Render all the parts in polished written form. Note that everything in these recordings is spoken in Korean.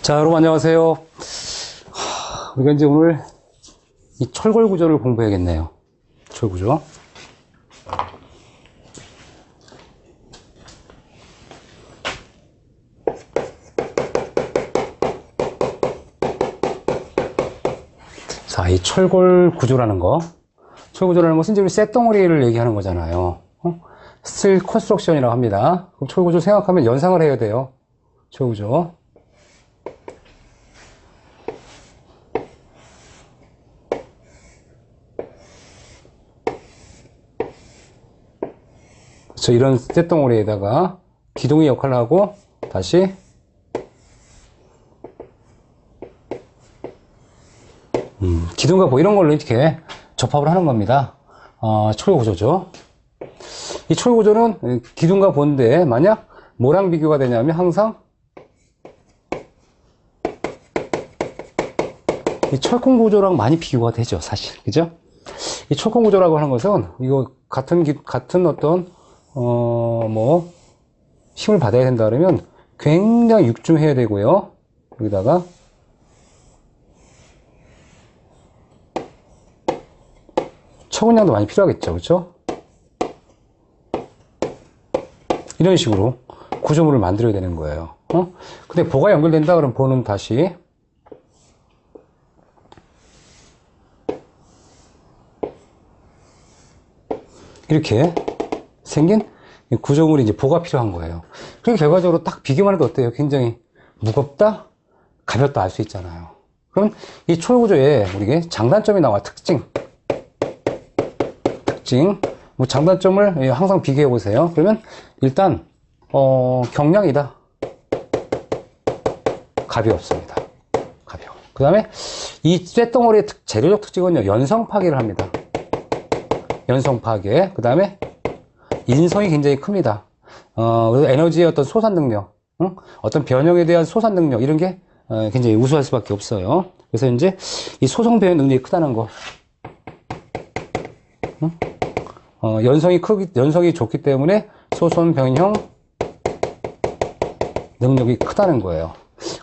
자, 여러분 안녕하세요. 우리가 이제 오늘 이 철골 구조를 공부해야겠네요. 철 구조. 자, 이 철골 구조라는 거. 철 구조라는 것은 이제 우리 쇳덩어리를 얘기하는 거잖아요. 스틸 컨스트럭션이라고 합니다. 그럼 철 구조 생각하면 연상을 해야 돼요. 철 구조. 이런 쇳덩어리에다가 기둥의 역할을 하고 다시 기둥과 뭐 이런 걸로 이렇게 접합을 하는 겁니다. 철구조죠. 이 철구조는 기둥과 본데 만약 뭐랑 비교가 되냐면 항상 이 철콘 구조랑 많이 비교가 되죠, 사실. 그죠? 이 철콘 구조라고 하는 것은 이거 같은 어떤 힘을 받아야 된다 그러면 굉장히 육중해야 되고요. 여기다가 처분량도 많이 필요하겠죠. 그렇죠? 이런 식으로 구조물을 만들어야 되는 거예요. 근데 보가 연결된다 그러면 보는 다시 이렇게 생긴 구조물이 이제 보가 필요한 거예요. 그리고 결과적으로 딱 비교만 해도 어때요? 굉장히 무겁다, 가볍다 알 수 있잖아요. 그럼 이 철구조에 우리가 장단점이 나와. 특징. 뭐 장단점을 항상 비교해 보세요. 그러면 일단 경량이다. 가벼웠습니다. 가벼워. 그 다음에 이 쇳덩어리의 재료적 특징은요, 연성 파괴를 합니다. 연성 파괴. 그 다음에 인성이 굉장히 큽니다. 그래서 에너지의 어떤 소산 능력, 어떤 변형에 대한 소산 능력, 이런 게 굉장히 우수할 수밖에 없어요. 그래서 이제 이 소성 변형 능력이 크다는 거. 연성이 좋기 때문에 소선 변형 능력이 크다는 거예요.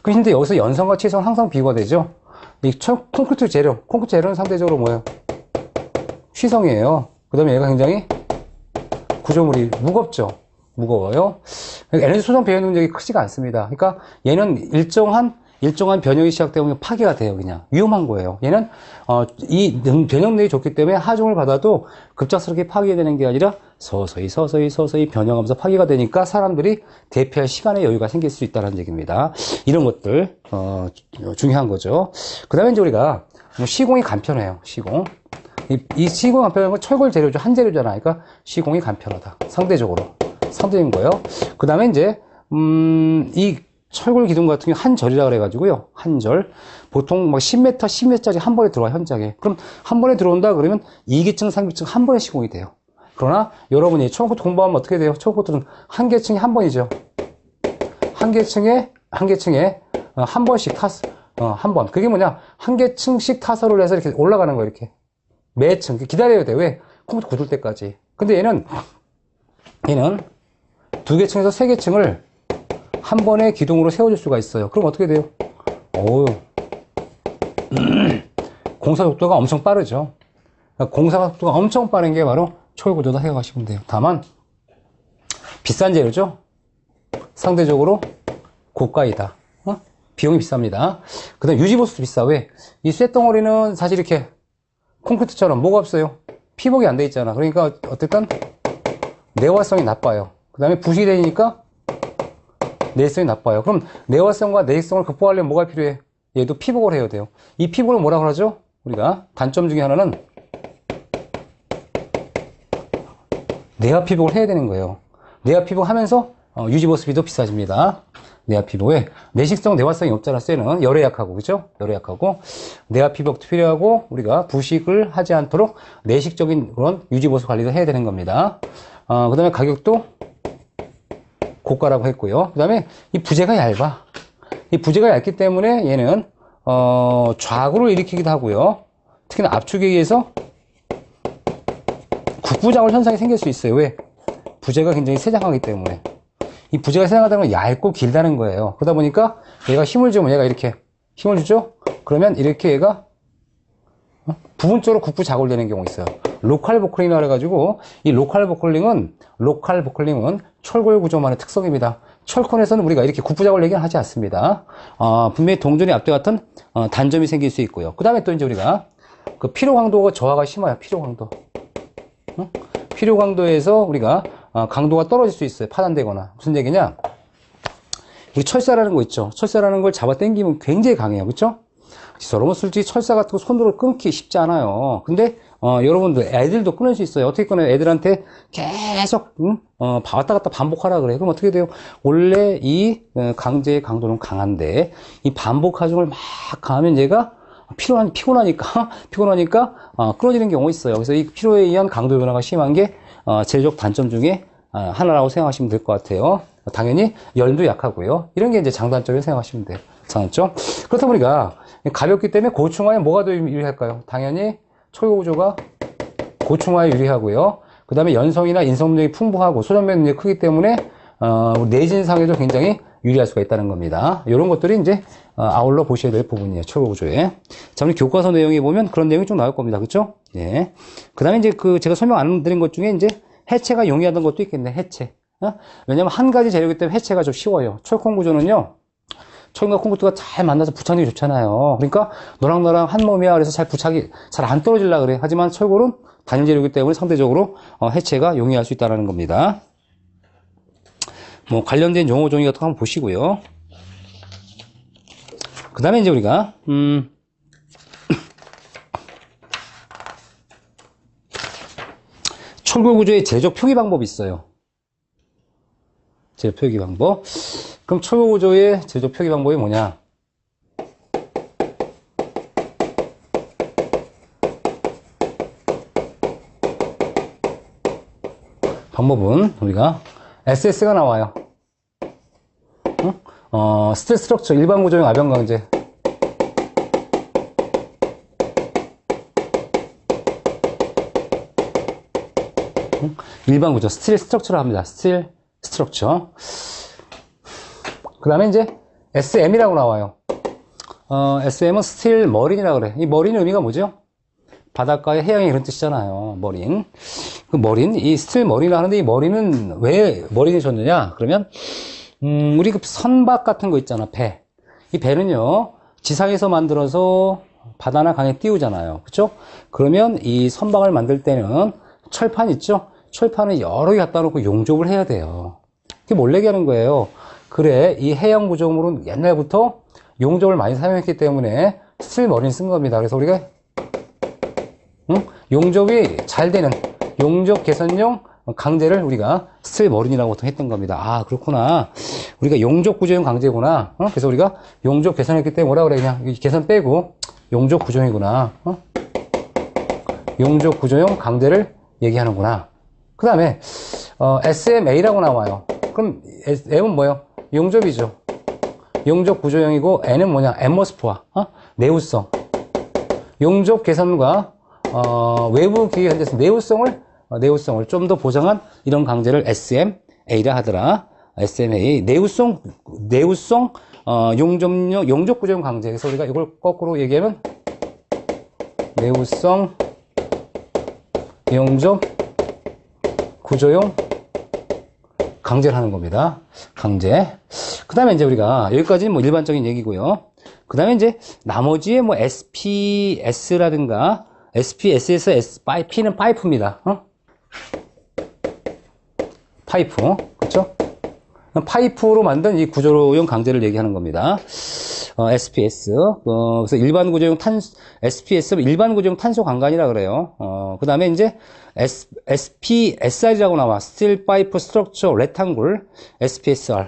근데 여기서 연성과 치성은 항상 비교가 되죠. 이 콘크리트 재료는 상대적으로 뭐예요? 취성이에요. 그 다음에 얘가 굉장히 구조물이 무겁죠. 무거워요. 에너지 소성 변형 능력이 크지가 않습니다. 그러니까 얘는 일정한 변형이 시작되면 파괴가 돼요. 그냥 위험한 거예요. 얘는 이 변형 능력이 좋기 때문에 하중을 받아도 급작스럽게 파괴되는 게 아니라 서서히 변형하면서 파괴가 되니까 사람들이 대피할 시간의 여유가 생길 수 있다는 얘기입니다. 이런 것들 중요한 거죠. 그 다음에 이제 우리가 시공이 간편해요. 시공. 이 시공 간편한 건 철골 재료죠. 한 재료잖아. 그러니까 시공이 간편하다. 상대적인 거예요. 그 다음에 이제 이 철골 기둥 같은 경우 한 절이라 그래가지고요. 한 절. 보통 막 10m, 10m짜리 한 번에 들어와, 현장에. 그럼 한 번에 들어온다 그러면 2기층, 3기층 한 번에 시공이 돼요. 그러나 여러분이 초코트 공부하면 어떻게 돼요? 초코트는 한 계층에 한 번이죠. 한 계층에 한 번씩 한 번. 그게 뭐냐? 한 계층씩 타설을 해서 이렇게 올라가는 거예요, 이렇게. 매층. 기다려야 돼. 왜? 컴퓨터 굳을 때까지. 근데 얘는 두 계층에서 세 계층을 한 번에 기둥으로 세워줄 수가 있어요. 그럼 어떻게 돼요? 공사 속도가 엄청 빠르죠. 공사 속도가 엄청 빠른 게 바로 철구조다 생각하시면 돼요. 다만 비싼 재료죠. 상대적으로 고가이다. 비용이 비쌉니다. 그 다음 유지보수도 비싸. 왜? 이 쇳덩어리는 사실 이렇게 콘크리트처럼 뭐가 없어요? 피복이 안 돼 있잖아. 그러니까 어쨌든 내화성이 나빠요. 그 다음에 부식이 되니까 내성이 나빠요. 그럼 내화성과 내성을 극복하려면 뭐가 필요해? 얘도 피복을 해야 돼요. 이 피복을 뭐라고 하죠? 우리가 단점 중에 하나는 내화 피복을 해야 되는 거예요. 내화 피복 하면서 유지보수비도 비싸집니다. 내화 피복에 내식성, 내화성이 없잖아. 쇠는 열에 약하고, 그죠? 열에 약하고 내화 피복도 필요하고 우리가 부식을 하지 않도록 내식적인 그런 유지보수 관리도 해야 되는 겁니다. 그 다음에 가격도 고가라고 했고요. 그 다음에 이 부재가 얇아. 이 부재가 얇기 때문에 얘는 좌구를 일으키기도 하고요. 특히나 압축에 의해서 국부작용 현상이 생길 수 있어요. 왜? 부재가 굉장히 세장하기 때문에. 이 부재가 생각하는 건 얇고 길다는 거예요. 그러다 보니까 얘가 힘을 주면 얘가 이렇게 힘을 주죠? 그러면 이렇게 얘가 부분적으로 굽고 작업되는 경우가 있어요. 로컬 버클링이라고 해가지고 이 로컬 버클링은 철골 구조만의 특성입니다. 철콘에서는 우리가 이렇게 굽고 작업을 얘기는 하지 않습니다. 분명히 동전이 앞뒤 같은 단점이 생길 수 있고요. 그 다음에 또 이제 우리가 그 피로 강도가 저하가 심해요. 피로 강도. 피로 강도에서 우리가 강도가 떨어질 수 있어요. 파단되거나. 무슨 얘기냐? 우리 철사라는 거 있죠. 철사라는 걸 잡아 당기면 굉장히 강해요. 그렇죠? 여러분 솔직히 철사 같은 거 손으로 끊기 쉽지 않아요. 근데 여러분들 애들도 끊을 수 있어요. 어떻게 끊어요? 애들한테 계속 왔다 갔다 반복하라 그래. 그럼 어떻게 돼요? 원래 이 강제의 강도는 강한데 이 반복 하중을 막 가하면 얘가 피곤하니까 끊어지는 경우가 있어요. 그래서 이 피로에 의한 강도 변화가 심한 게 제조적 단점 중에 하나라고 생각하시면 될 것 같아요. 당연히 열도 약하고요. 이런 게 이제 장단점이라고 생각하시면 돼요. 장단점. 그렇다 보니까 가볍기 때문에 고충화에 뭐가 더 유리할까요? 당연히 철골 구조가 고충화에 유리하고요. 그 다음에 연성이나 인성능력이 풍부하고 소전면 능력이 크기 때문에 내진상에도 굉장히 유리할 수가 있다는 겁니다. 이런 것들이 이제 아울러 보셔야 될 부분이에요. 철골 구조에. 자, 우리 교과서 내용에 보면 그런 내용이 좀 나올 겁니다. 그렇죠? 예. 그 다음에 이제 제가 설명 안 드린 것 중에 이제 해체가 용이하던 것도 있겠네. 해체. 왜냐면 한 가지 재료이기 때문에 해체가 좀 쉬워요. 철콘 구조는요. 철과 콘크리트가 잘 만나서 부착력이 좋잖아요. 그러니까 너랑 한 몸이야. 그래서 잘 부착이 잘 안 떨어질라 그래. 하지만 철골은 단일 재료이기 때문에 상대적으로 해체가 용이할 수 있다는 겁니다. 뭐 관련된 용어 종이 같은 거 한번 보시고요. 그 다음에 이제 우리가 철골 구조의 제조 표기 방법이 있어요. 제조 표기 방법. 그럼 철골 구조의 제조 표기 방법이 뭐냐? 방법은 우리가 SS가 나와요. 스틸 스트럭처 일반 구조용 아변 강제. 일반 구조 스틸 스트럭처를 합니다. 스틸 스트럭처. 그 다음에 이제 SM이라고 나와요. SM은 스틸 머린이라고 그래. 이 머린 의미가 뭐죠? 바닷가의 해양이 그런 뜻이잖아요. 머린. 그 머린, 이 스틸 머린을 하는데 이 머린은 왜 머린이 좋느냐? 그러면, 우리 그 선박 같은 거 있잖아, 배. 이 배는요, 지상에서 만들어서 바다나 강에 띄우잖아요. 그쵸? 그러면 이 선박을 만들 때는 철판 있죠? 철판을 여러 개 갖다 놓고 용접을 해야 돼요. 그게 뭘 얘기하는 거예요? 그래, 이 해양 구조물은 옛날부터 용접을 많이 사용했기 때문에 스틸 머린 쓴 겁니다. 그래서 우리가 용접이 잘 되는 용접 개선용 강제를 우리가 스틸 머린이라고 보통 했던 겁니다. 아, 그렇구나. 우리가 용접 구조용 강제구나. 그래서 우리가 용접 개선했기 때문에 뭐라 그래? 그냥 개선 빼고 용접 구조용이구나. 용접 구조용 강제를 얘기하는구나. 그 다음에 SMA라고 나와요. 그럼 M은 뭐예요? 용접이죠. 용접 구조형이고 N은 뭐냐? 앰모스프와 내우성. 용접 개선과 외부 기계 현재에서 내우성을 좀 더 보장한 이런 강제를 SMA라 하더라. SMA 내우성 용접 구조형 강제. 그래서 우리가 이걸 거꾸로 얘기하면 내우성 용접 구조용 강제를 하는 겁니다. 강제. 그 다음에 이제 우리가 여기까지는 뭐 일반적인 얘기고요. 그 다음에 이제 나머지의 뭐 SPS라든가 SPS에서 P는 파이프입니다. 파이프. 그쵸? 파이프로 만든 이 구조용 강제를 얘기하는 겁니다. SPS. 그래서 일반 구조용 SPS는 일반 구조용 탄소 강간이라 그래요. 그 다음에 이제 SPSR이라고 나와. Steel Pipe Structure Rectangle. SPSR.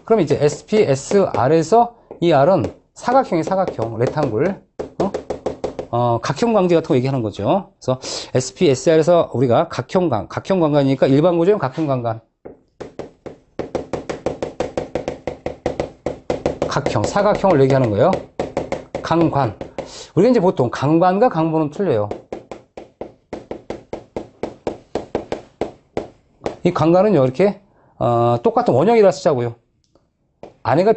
그럼 이제 SPSR에서 이 R은 사각형, 레탕굴. 각형 강제 같은 거 얘기하는 거죠. 그래서 SPSR에서 우리가 각형 강간이니까 일반 구조용 각형 강간. 각형, 사각형을 얘기하는 거예요. 강관. 우리가 이제 보통 강관과 강보는 틀려요. 이 강관은요, 이렇게, 똑같은 원형이라 쓰자고요. 안에가